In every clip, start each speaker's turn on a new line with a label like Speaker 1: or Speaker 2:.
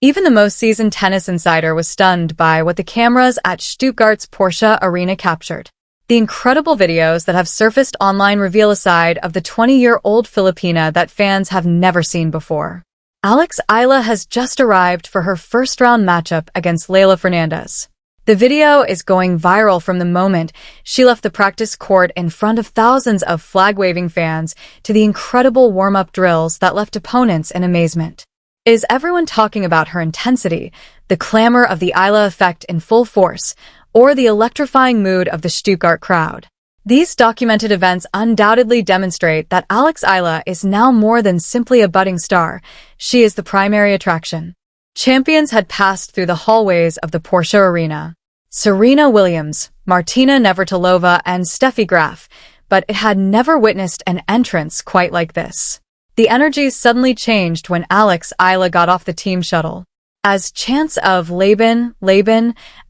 Speaker 1: Even the most seasoned tennis insider was stunned by what the cameras at Stuttgart's Porsche Arena captured. The incredible videos that have surfaced online reveal a side of the 20-year-old Filipina that fans have never seen before. Eala has just arrived for her first-round matchup against Leylah Fernandez. The video is going viral from the moment she left the practice court in front of thousands of flag-waving fans to the incredible warm-up drills that left opponents in amazement. Is everyone talking about her intensity, the clamor of the Eala effect in full force, or the electrifying mood of the Stuttgart crowd? These documented events undoubtedly demonstrate that Eala is now more than simply a budding star. She is the primary attraction. Champions had passed through the hallways of the Porsche Arena. Serena Williams, Martina Navratilova, and Steffi Graf, but it had never witnessed an entrance quite like this. The energy suddenly changed when Eala got off the team shuttle. As chants of Laban,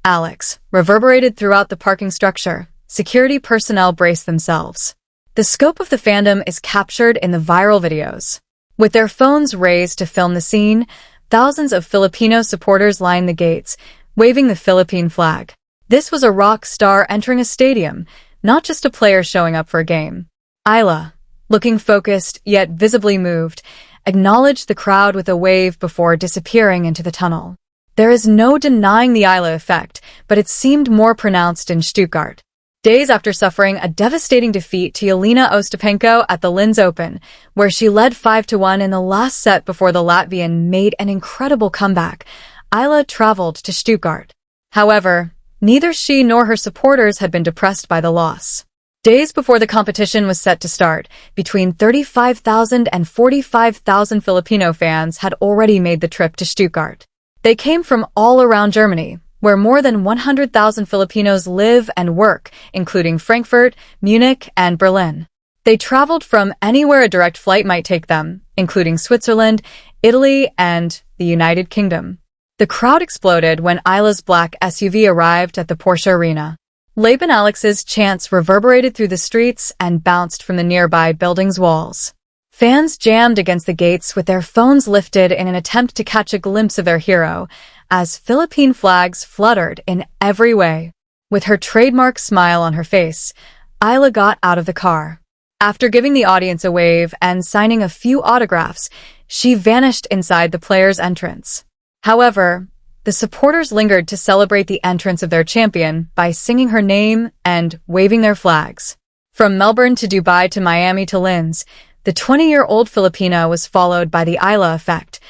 Speaker 1: Alex reverberated throughout the parking structure, security personnel braced themselves. The scope of the fandom is captured in the viral videos. With their phones raised to film the scene, thousands of Filipino supporters lined the gates, waving the Philippine flag. This was a rock star entering a stadium, not just a player showing up for a game. Eala, looking focused yet visibly moved, acknowledged the crowd with a wave before disappearing into the tunnel. There is no denying the Eala effect, but it seemed more pronounced in Stuttgart. Days after suffering a devastating defeat to Jelena Ostapenko at the Linz Open, where she led 5-1 in the last set before the Latvian made an incredible comeback, Eala traveled to Stuttgart. However, neither she nor her supporters had been depressed by the loss. Days before the competition was set to start, between 35,000 and 45,000 Filipino fans had already made the trip to Stuttgart. They came from all around Germany, where more than 100,000 Filipinos live and work, including Frankfurt, Munich, and Berlin. They traveled from anywhere a direct flight might take them, including Switzerland, Italy, and the United Kingdom. The crowd exploded when Eala's black SUV arrived at the Porsche Arena. Laban Alex's chants reverberated through the streets and bounced from the nearby building's walls. Fans jammed against the gates with their phones lifted in an attempt to catch a glimpse of their hero, as Philippine flags fluttered in every way. With her trademark smile on her face, Eala got out of the car. After giving the audience a wave and signing a few autographs, she vanished inside the players' entrance. However, the supporters lingered to celebrate the entrance of their champion by singing her name and waving their flags. From Melbourne to Dubai to Miami to Linz, the 20-year-old Filipina was followed by the Eala effect,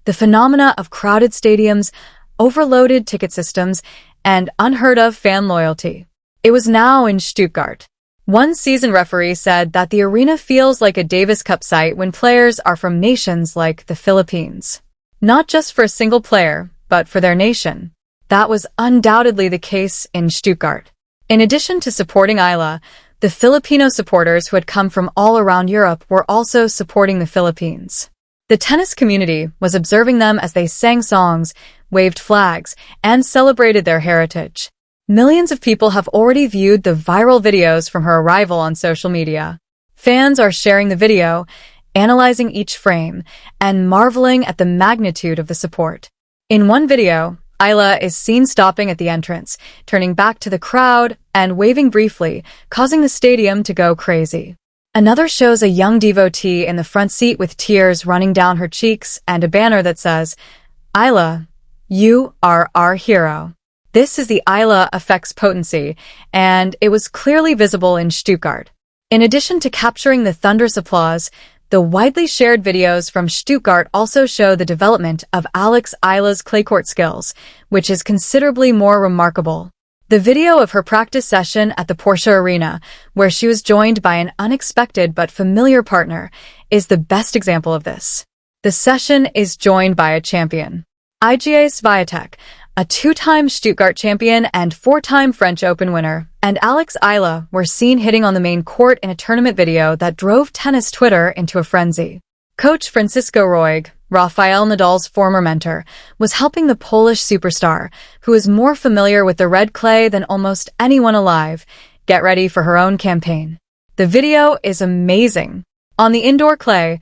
Speaker 1: the phenomena of crowded stadiums, overloaded ticket systems, and unheard-of fan loyalty. It was now in Stuttgart. One seasoned referee said that the arena feels like a Davis Cup site when players are from nations like the Philippines. Not just for a single player, but for their nation. That was undoubtedly the case in Stuttgart. In addition to supporting Eala, the Filipino supporters who had come from all around Europe were also supporting the Philippines. The tennis community was observing them as they sang songs, waved flags, and celebrated their heritage. Millions of people have already viewed the viral videos from her arrival on social media. Fans are sharing the video, analyzing each frame, and marveling at the magnitude of the support. In one video, Eala is seen stopping at the entrance, turning back to the crowd and waving briefly, causing the stadium to go crazy. Another shows a young devotee in the front seat with tears running down her cheeks and a banner that says, "Eala, you are our hero." This is the Eala effect's potency, and it was clearly visible in Stuttgart. In addition to capturing the thunderous applause, the widely shared videos from Stuttgart also show the development of Eala's clay court skills, which is considerably more remarkable. The video of her practice session at the Porsche Arena, where she was joined by an unexpected but familiar partner, is the best example of this. The session is joined by a champion. Iga Swiatek, a two-time Stuttgart champion and four-time French Open winner, and Eala were seen hitting on the main court in a tournament video that drove tennis Twitter into a frenzy. Coach Francisco Roig, Rafael Nadal's former mentor, was helping the Polish superstar, who is more familiar with the red clay than almost anyone alive, get ready for her own campaign. The video is amazing. On the indoor clay,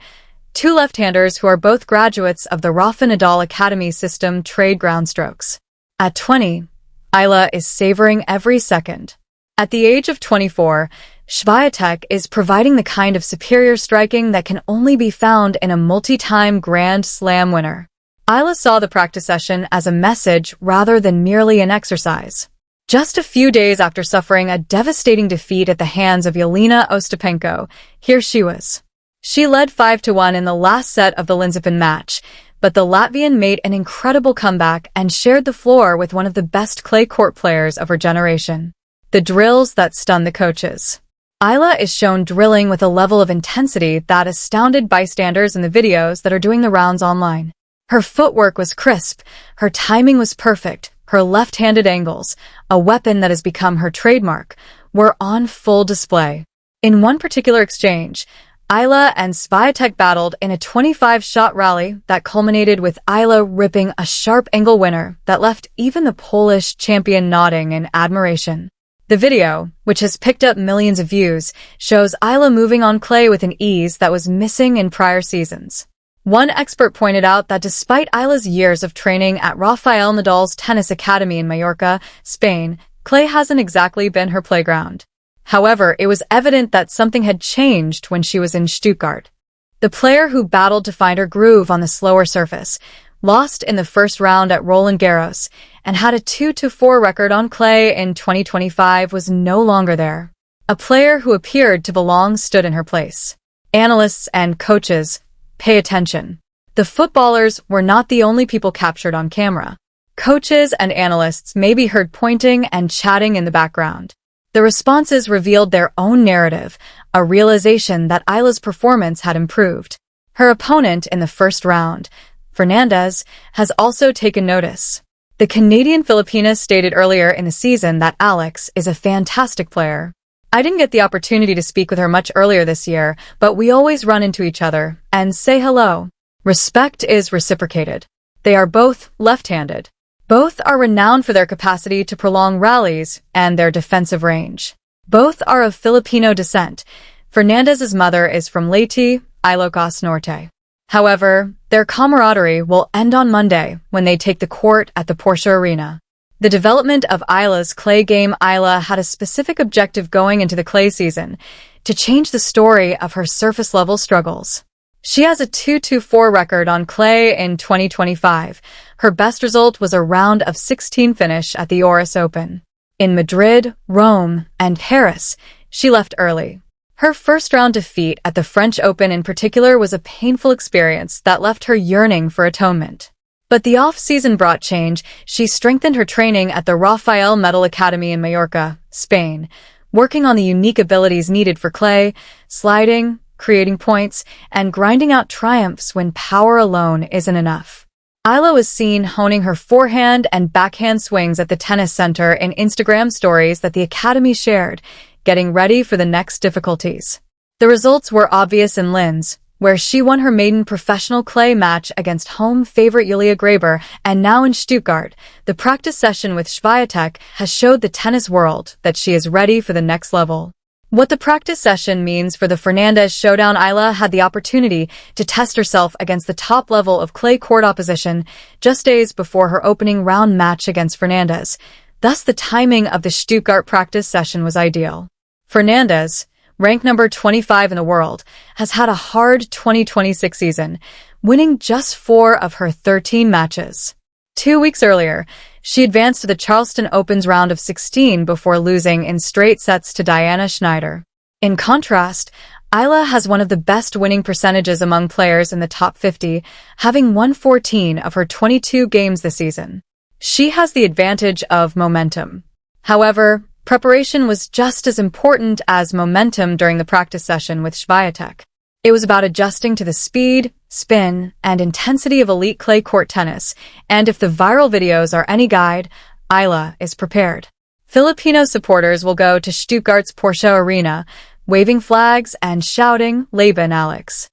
Speaker 1: two left-handers who are both graduates of the Rafa Nadal Academy system trade ground strokes. At 20, Eala is savoring every second. At the age of 24, Swiatek is providing the kind of superior striking that can only be found in a multi-time Grand Slam winner. Eala saw the practice session as a message rather than merely an exercise. Just a few days after suffering a devastating defeat at the hands of Jelena Ostapenko, here she was. She led 5-1 in the last set of the Linköping match, but the Latvian made an incredible comeback and shared the floor with one of the best clay court players of her generation. The drills that stunned the coaches. Eala is shown drilling with a level of intensity that astounded bystanders in the videos that are doing the rounds online. Her footwork was crisp, her timing was perfect, her left-handed angles, a weapon that has become her trademark, were on full display. In one particular exchange, Eala and Swiatek battled in a 25-shot rally that culminated with Eala ripping a sharp-angle winner that left even the Polish champion nodding in admiration. The video, which has picked up millions of views, shows Eala moving on clay with an ease that was missing in prior seasons. One expert pointed out that despite Eala's years of training at Rafael Nadal's tennis academy in Mallorca, Spain, clay hasn't exactly been her playground. However, it was evident that something had changed when she was in Stuttgart. The player who battled to find her groove on the slower surface, lost in the first round at Roland Garros, and had a 2-4 record on clay in 2025 was no longer there. A player who appeared to belong stood in her place. Analysts and coaches, pay attention. The footballers were not the only people captured on camera. Coaches and analysts may be heard pointing and chatting in the background. The responses revealed their own narrative, a realization that Eala's performance had improved. Her opponent in the first round, Fernandez, has also taken notice. The Canadian Filipina stated earlier in the season that Alex is a fantastic player. I didn't get the opportunity to speak with her much earlier this year, but we always run into each other and say hello. Respect is reciprocated. They are both left-handed. Both are renowned for their capacity to prolong rallies and their defensive range. Both are of Filipino descent. Fernandez's mother is from Leyte, Ilocos Norte. However, their camaraderie will end on Monday when they take the court at the Porsche Arena. The development of Eala's clay game. Eala had a specific objective going into the clay season, to change the story of her surface-level struggles. She has a 2-4 record on clay in 2025. Her best result was a round of 16 finish at the US Open. In Madrid, Rome, and Paris, she left early. Her first-round defeat at the French Open in particular was a painful experience that left her yearning for atonement. But the off-season brought change. She strengthened her training at the Rafael Nadal Academy in Mallorca, Spain, working on the unique abilities needed for clay, sliding, creating points, and grinding out triumphs when power alone isn't enough. Eala was seen honing her forehand and backhand swings at the tennis center in Instagram stories that the academy shared, getting ready for the next difficulties. The results were obvious in Linz, where she won her maiden professional clay match against home favorite Julia Graber, and now in Stuttgart, the practice session with Swiatek has showed the tennis world that she is ready for the next level. What the practice session means for the Fernandez showdown. Eala had the opportunity to test herself against the top level of clay court opposition just days before her opening round match against Fernandez. Thus, the timing of the Stuttgart practice session was ideal. Fernandez, ranked number 25 in the world, has had a hard 2026 season, winning just 4 of her 13 matches. 2 weeks earlier, she advanced to the Charleston Open's round of 16 before losing in straight sets to Diana Schneider. In contrast, Eala has one of the best winning percentages among players in the top 50, having won 14 of her 22 games this season. She has the advantage of momentum. However, preparation was just as important as momentum during the practice session with Swiatek. It was about adjusting to the speed, spin, and intensity of elite clay court tennis, and if the viral videos are any guide, Eala is prepared. Filipino supporters will go to Stuttgart's Porsche Arena, waving flags and shouting, "Laban Alex."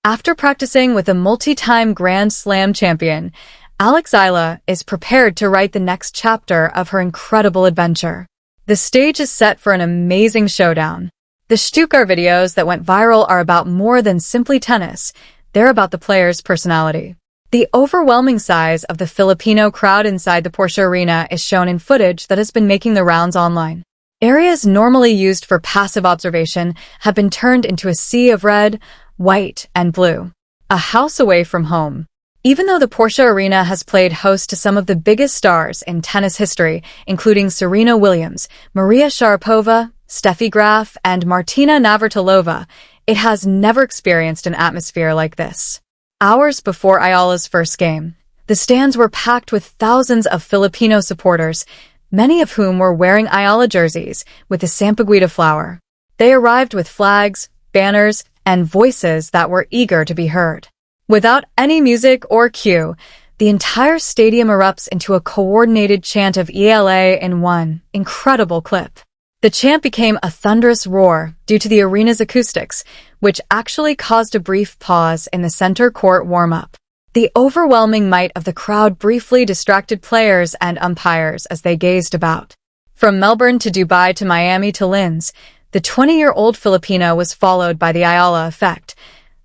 Speaker 1: After practicing with a multi-time Grand Slam champion, Eala is prepared to write the next chapter of her incredible adventure. The stage is set for an amazing showdown. The Stuttgart videos that went viral are about more than simply tennis. They're about the player's personality. The overwhelming size of the Filipino crowd inside the Porsche Arena is shown in footage that has been making the rounds online. Areas normally used for passive observation have been turned into a sea of red, white, and blue. A house away from home. Even though the Porsche Arena has played host to some of the biggest stars in tennis history, including Serena Williams, Maria Sharapova, Steffi Graf, and Martina Navratilova, it has never experienced an atmosphere like this. Hours before Eala's first game, the stands were packed with thousands of Filipino supporters, many of whom were wearing Eala jerseys with the Sampaguita flower. They arrived with flags, banners, and voices that were eager to be heard. Without any music or cue, the entire stadium erupts into a coordinated chant of Eala in one incredible clip. The chant became a thunderous roar due to the arena's acoustics, which actually caused a brief pause in the center court warm-up. The overwhelming might of the crowd briefly distracted players and umpires as they gazed about. From Melbourne to Dubai to Miami to Linz, the 20-year-old Filipina was followed by the Eala effect,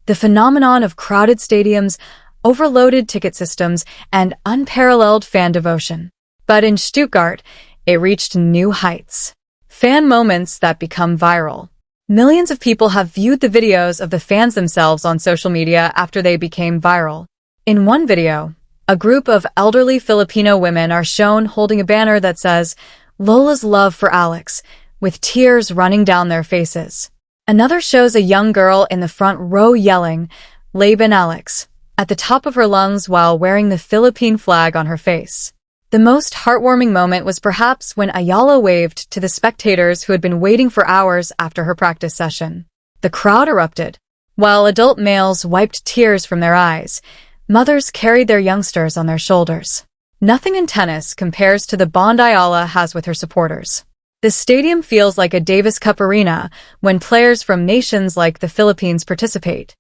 Speaker 1: the phenomenon of crowded stadiums, overloaded ticket systems, and unparalleled fan devotion. But in Stuttgart, it reached new heights. Fan moments that become viral. Millions of people have viewed the videos of the fans themselves on social media after they became viral. In one video, a group of elderly Filipino women are shown holding a banner that says, "Lola's love for Alex," with tears running down their faces. Another shows a young girl in the front row yelling, "Laban Alex," at the top of her lungs while wearing the Philippine flag on her face. The most heartwarming moment was perhaps when Eala waved to the spectators who had been waiting for hours after her practice session. The crowd erupted. While adult males wiped tears from their eyes, mothers carried their youngsters on their shoulders. Nothing in tennis compares to the bond Eala has with her supporters. The stadium feels like a Davis Cup arena when players from nations like the Philippines participate.